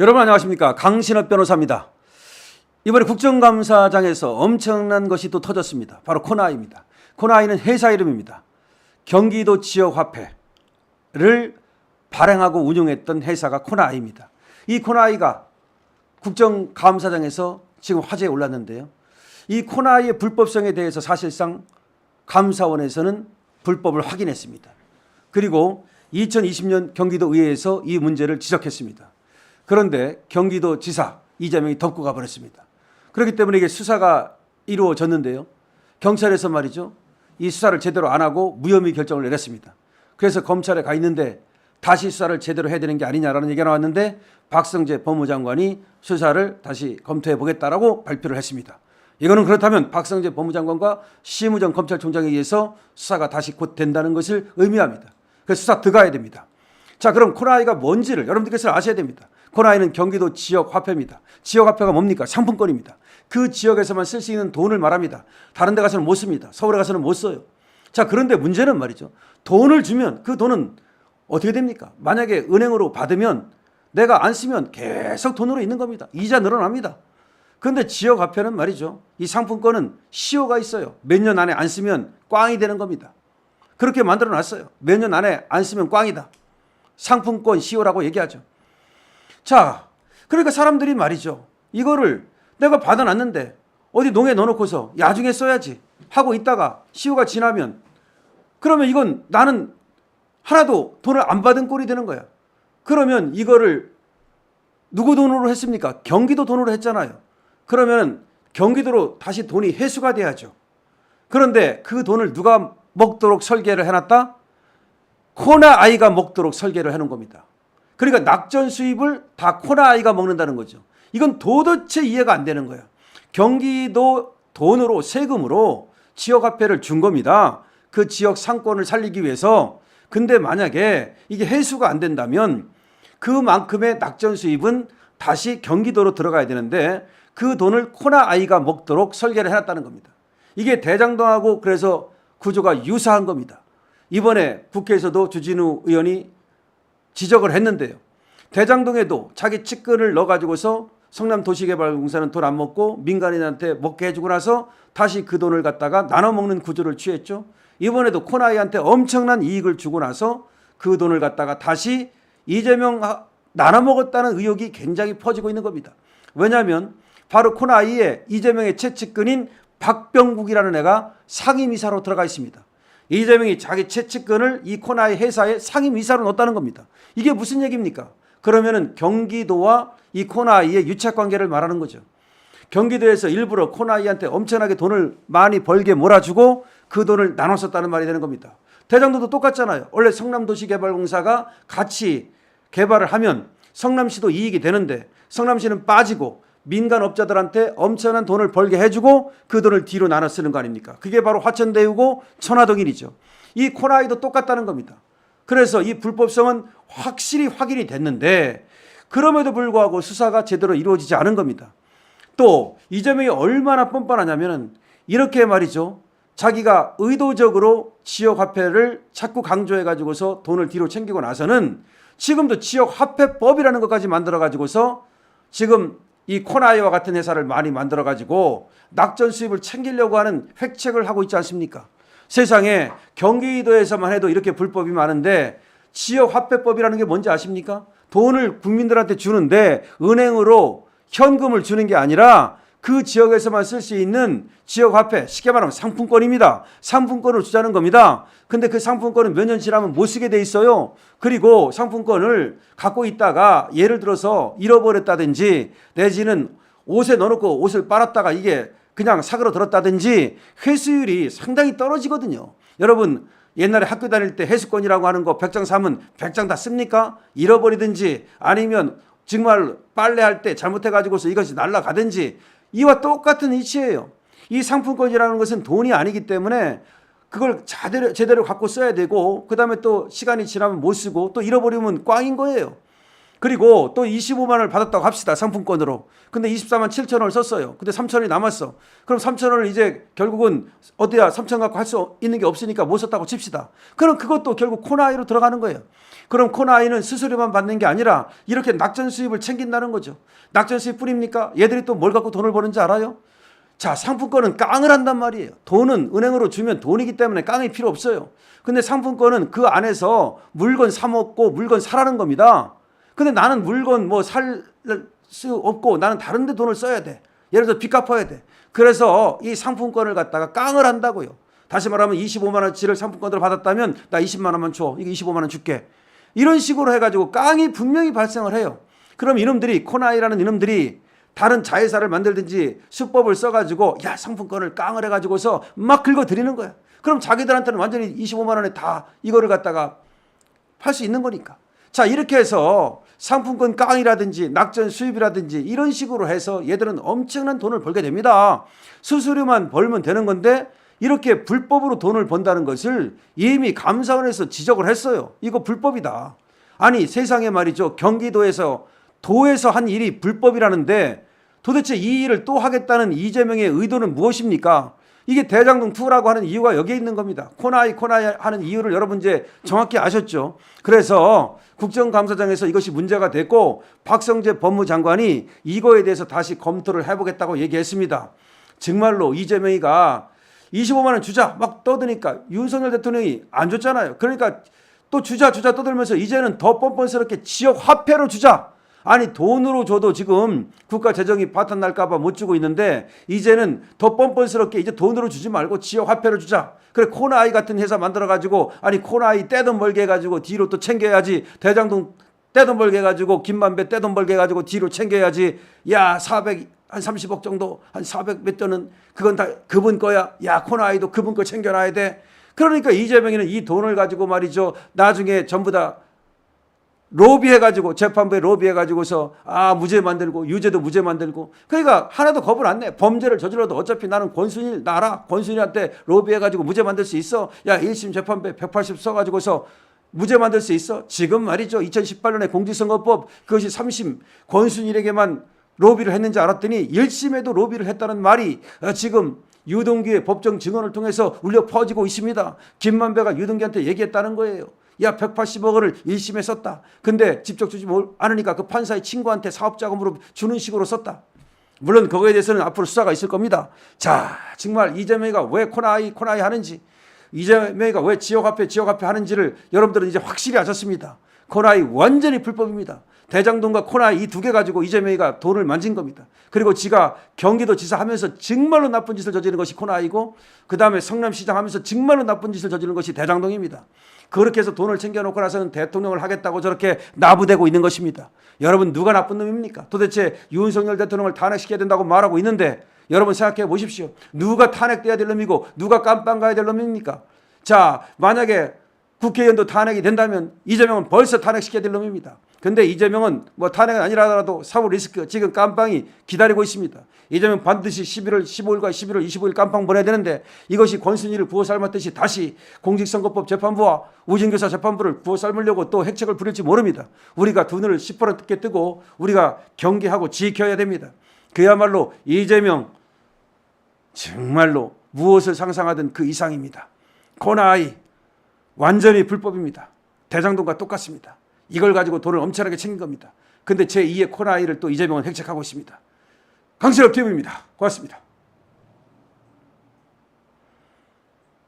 여러분 안녕하십니까? 강신업 변호사입니다. 이번에 국정감사장에서 엄청난 것이 또 터졌습니다. 바로 코나이입니다. 코나이는 회사 이름입니다. 경기도 지역화폐를 발행하고 운영했던 회사가 코나이입니다. 이 코나이가 국정감사장에서 지금 화제에 올랐는데요. 이 코나이의 불법성에 대해서 사실상 감사원에서는 불법을 확인했습니다. 그리고 2020년 경기도의회에서 이 문제를 지적했습니다. 그런데 경기도지사 이재명이 덮고 가버렸습니다. 그렇기 때문에 이게 수사가 이루어졌는데요. 경찰에서 말이죠. 이 수사를 제대로 안 하고 무혐의 결정을 내렸습니다. 그래서 검찰에 가 있는데 다시 수사를 제대로 해야 되는 게 아니냐라는 얘기가 나왔는데 박성재 법무장관이 수사를 다시 검토해 보겠다라고 발표를 했습니다. 이거는 그렇다면 박성재 법무장관과 심우정 검찰총장에 의해서 수사가 다시 곧 된다는 것을 의미합니다. 그래서 수사 들어가야 됩니다. 자, 그럼 코나이가 뭔지를 여러분들께서 아셔야 됩니다. 코나이는 경기도 지역화폐입니다. 지역화폐가 뭡니까? 상품권입니다. 그 지역에서만 쓸 수 있는 돈을 말합니다. 다른 데 가서는 못 씁니다. 서울에 가서는 못 써요. 자, 그런데 문제는 말이죠. 돈을 주면 그 돈은 어떻게 됩니까? 만약에 은행으로 받으면 내가 안 쓰면 계속 돈으로 있는 겁니다. 이자 늘어납니다. 그런데 지역화폐는 말이죠. 이 상품권은 시효가 있어요. 몇 년 안에 안 쓰면 꽝이 되는 겁니다. 그렇게 만들어 놨어요. 몇 년 안에 안 쓰면 꽝이다. 상품권 시효라고 얘기하죠. 자, 그러니까 사람들이 말이죠. 이거를 내가 받아놨는데 어디 농에 넣어놓고서 나중에 써야지 하고 있다가 시효가 지나면 그러면 이건 나는 하나도 돈을 안 받은 꼴이 되는 거야. 그러면 이거를 누구 돈으로 했습니까? 경기도 돈으로 했잖아요. 그러면 경기도로 다시 돈이 회수가 돼야죠. 그런데 그 돈을 누가 먹도록 설계를 해놨다? 코나아이가 먹도록 설계를 해놓은 겁니다. 그러니까 낙전 수입을 다 코나아이가 먹는다는 거죠. 이건 도대체 이해가 안 되는 거예요. 경기도 돈으로 세금으로 지역화폐를 준 겁니다. 그 지역 상권을 살리기 위해서. 근데 만약에 이게 회수가 안 된다면 그만큼의 낙전 수입은 다시 경기도로 들어가야 되는데 그 돈을 코나아이가 먹도록 설계를 해놨다는 겁니다. 이게 대장동하고 그래서 구조가 유사한 겁니다. 이번에 국회에서도 주진우 의원이 지적을 했는데요. 대장동에도 자기 측근을 넣어가지고서 성남도시개발공사는 돈 안 먹고 민간인한테 먹게 해주고 나서 다시 그 돈을 갖다가 나눠 먹는 구조를 취했죠. 이번에도 코나이한테 엄청난 이익을 주고 나서 그 돈을 갖다가 다시 이재명 나눠 먹었다는 의혹이 굉장히 퍼지고 있는 겁니다. 왜냐하면 바로 코나이에 이재명의 최측근인 박병국이라는 애가 상임이사로 들어가 있습니다. 이재명이 자기 최측근을 이 코나이 회사에 상임이사로 넣었다는 겁니다. 이게 무슨 얘기입니까? 그러면은 경기도와 이 코나이의 유착관계를 말하는 거죠. 경기도에서 일부러 코나이한테 엄청나게 돈을 많이 벌게 몰아주고 그 돈을 나눠 썼다는 말이 되는 겁니다. 대장동도 똑같잖아요. 원래 성남도시개발공사가 같이 개발을 하면 성남시도 이익이 되는데 성남시는 빠지고 민간업자들한테 엄청난 돈을 벌게 해주고 그 돈을 뒤로 나눠 쓰는 거 아닙니까? 그게 바로 화천대유고 천화동일이죠. 이 코나이도 똑같다는 겁니다. 그래서 이 불법성은 확실히 확인이 됐는데 그럼에도 불구하고 수사가 제대로 이루어지지 않은 겁니다. 또 이재명이 얼마나 뻔뻔하냐면 이렇게 말이죠. 자기가 의도적으로 지역화폐를 자꾸 강조해가지고서 돈을 뒤로 챙기고 나서는 지금도 지역화폐법이라는 것까지 만들어가지고서 지금 이 코나이와 같은 회사를 많이 만들어가지고 낙전 수입을 챙기려고 하는 획책을 하고 있지 않습니까? 세상에 경기도에서만 해도 이렇게 불법이 많은데 지역화폐법이라는 게 뭔지 아십니까? 돈을 국민들한테 주는데 은행으로 현금을 주는 게 아니라 그 지역에서만 쓸 수 있는 지역화폐, 쉽게 말하면 상품권입니다. 상품권을 주자는 겁니다. 근데 그 상품권은 몇 년 지나면 못 쓰게 돼 있어요. 그리고 상품권을 갖고 있다가 예를 들어서 잃어버렸다든지 내지는 옷에 넣어놓고 옷을 빨았다가 이게 그냥 사그러 들었다든지 회수율이 상당히 떨어지거든요. 여러분 옛날에 학교 다닐 때 회수권이라고 하는 거 100장 사면 100장 다 씁니까? 잃어버리든지 아니면 정말 빨래할 때 잘못해가지고서 이것이 날아가든지 이와 똑같은 이치예요. 이 상품권이라는 것은 돈이 아니기 때문에 그걸 제대로 갖고 써야 되고 그 다음에 또 시간이 지나면 못 쓰고 또 잃어버리면 꽝인 거예요. 그리고 또 25만 원을 받았다고 합시다. 상품권으로. 근데 24만 7천 원을 썼어요. 근데 3천 원이 남았어. 그럼 3천 원을 이제 결국은 어디야 3천 갖고 할 수 있는 게 없으니까 못 썼다고 칩시다. 그럼 그것도 결국 코나이로 들어가는 거예요. 그럼 코나이는 수수료만 받는 게 아니라 이렇게 낙전 수입을 챙긴다는 거죠. 낙전 수입 뿐입니까? 얘들이 또 뭘 갖고 돈을 버는지 알아요? 자, 상품권은 깡을 한단 말이에요. 돈은 은행으로 주면 돈이기 때문에 깡이 필요 없어요. 근데 상품권은 그 안에서 물건 사 먹고 물건 사라는 겁니다. 근데 나는 물건 뭐 살 수 없고 나는 다른 데 돈을 써야 돼. 예를 들어 빚 갚아야 돼. 그래서 이 상품권을 갖다가 깡을 한다고요. 다시 말하면 25만 원치를 상품권으로 받았다면 나 20만 원만 줘. 이거 25만 원 줄게. 이런 식으로 해가지고 깡이 분명히 발생을 해요. 그럼 이놈들이 코나이라는 이놈들이 다른 자회사를 만들든지 수법을 써가지고 야 상품권을 깡을 해가지고서 막 긁어들이는 거야. 그럼 자기들한테는 완전히 25만 원에 다 이거를 갖다가 팔 수 있는 거니까. 자, 이렇게 해서 상품권 깡이라든지 낙전 수입이라든지 이런 식으로 해서 얘들은 엄청난 돈을 벌게 됩니다. 수수료만 벌면 되는 건데 이렇게 불법으로 돈을 번다는 것을 이미 감사원에서 지적을 했어요. 이거 불법이다. 아니 세상에 말이죠. 경기도에서 도에서 한 일이 불법이라는데 도대체 이 일을 또 하겠다는 이재명의 의도는 무엇입니까? 이게 대장동 2라고 하는 이유가 여기에 있는 겁니다. 코나이 하는 이유를 여러분 이제 정확히 아셨죠? 그래서 국정감사장에서 이것이 문제가 됐고 박성재 법무장관이 이거에 대해서 다시 검토를 해보겠다고 얘기했습니다. 정말로 이재명이가 25만 원 주자 막 떠드니까 윤석열 대통령이 안 줬잖아요. 그러니까 또 주자 떠들면서 이제는 더 뻔뻔스럽게 지역 화폐로 주자. 아니 돈으로 줘도 지금 국가 재정이 파탄 날까 봐 못 주고 있는데 이제는 더 뻔뻔스럽게 이제 돈으로 주지 말고 지역 화폐로 주자. 그래 코나이 같은 회사 만들어 가지고 아니 코나이 떼돈 벌게 해 가지고 뒤로 또 챙겨야지. 대장동 떼돈 벌게 해 가지고 김만배 떼돈 벌게 해 가지고 뒤로 챙겨야지. 야 400 한 30억 정도 한 400 몇 돈은 그건 다 그분 거야. 야 코나이도 그분 거 챙겨놔야 돼. 그러니까 이재명이는 이 돈을 가지고 말이죠. 나중에 전부 다 로비해가지고 재판부에 로비해가지고서 무죄 만들고 유죄도 무죄 만들고 그러니까 하나도 겁을 안 내. 범죄를 저질러도 어차피 나는 권순일 나라 권순일한테 로비해가지고 무죄 만들 수 있어. 야 1심 재판부에 180 써가지고서 무죄 만들 수 있어. 지금 말이죠 2018년에 공직선거법 그것이 3심 권순일에게만 로비를 했는지 알았더니 1심에도 로비를 했다는 말이 지금 유동규의 법정 증언을 통해서 울려 퍼지고 있습니다. 김만배가 유동규한테 얘기했다는 거예요. 야 180억 원을 1심에 썼다. 근데 직접 주지 않으니까 그 판사의 친구한테 사업자금으로 주는 식으로 썼다. 물론 그거에 대해서는 앞으로 수사가 있을 겁니다. 자 정말 이재명이가 왜 코나이 하는지 이재명이가 왜 지역화폐 하는지를 여러분들은 이제 확실히 아셨습니다. 코나이 완전히 불법입니다. 대장동과 코나이 이 두 개 가지고 이재명이가 돈을 만진 겁니다. 그리고 지가 경기도지사 하면서 정말로 나쁜 짓을 저지른 것이 코나이고 그 다음에 성남시장 하면서 정말로 나쁜 짓을 저지른 것이 대장동입니다. 그렇게 해서 돈을 챙겨놓고 나서는 대통령을 하겠다고 저렇게 나부대고 있는 것입니다. 여러분 누가 나쁜 놈입니까? 도대체 윤석열 대통령을 탄핵시켜야 된다고 말하고 있는데 여러분 생각해 보십시오. 누가 탄핵돼야 될 놈이고 누가 깜빵 가야 될 놈입니까? 자 만약에 국회의원도 탄핵이 된다면 이재명은 벌써 탄핵시켜야 될 놈입니다. 근데 이재명은 뭐 탄핵은 아니라도 사후 리스크 지금 깜빵이 기다리고 있습니다. 이재명 반드시 11월 15일과 11월 25일 깜빵 보내야 되는데 이것이 권순일을 구워 삶았듯이 다시 공직선거법 재판부와 우진교사 재판부를 구워 삶으려고 또 핵책을 부릴지 모릅니다. 우리가 두 눈을 시퍼렇게 뜨고 우리가 경계하고 지켜야 됩니다. 그야말로 이재명 정말로 무엇을 상상하든 그 이상입니다. 코나이 완전히 불법입니다. 대장동과 똑같습니다. 이걸 가지고 돈을 엄청나게 챙긴 겁니다. 근데 제2의 코나이를 또 이재명은 획책하고 있습니다. 강신업 TV입니다. 고맙습니다.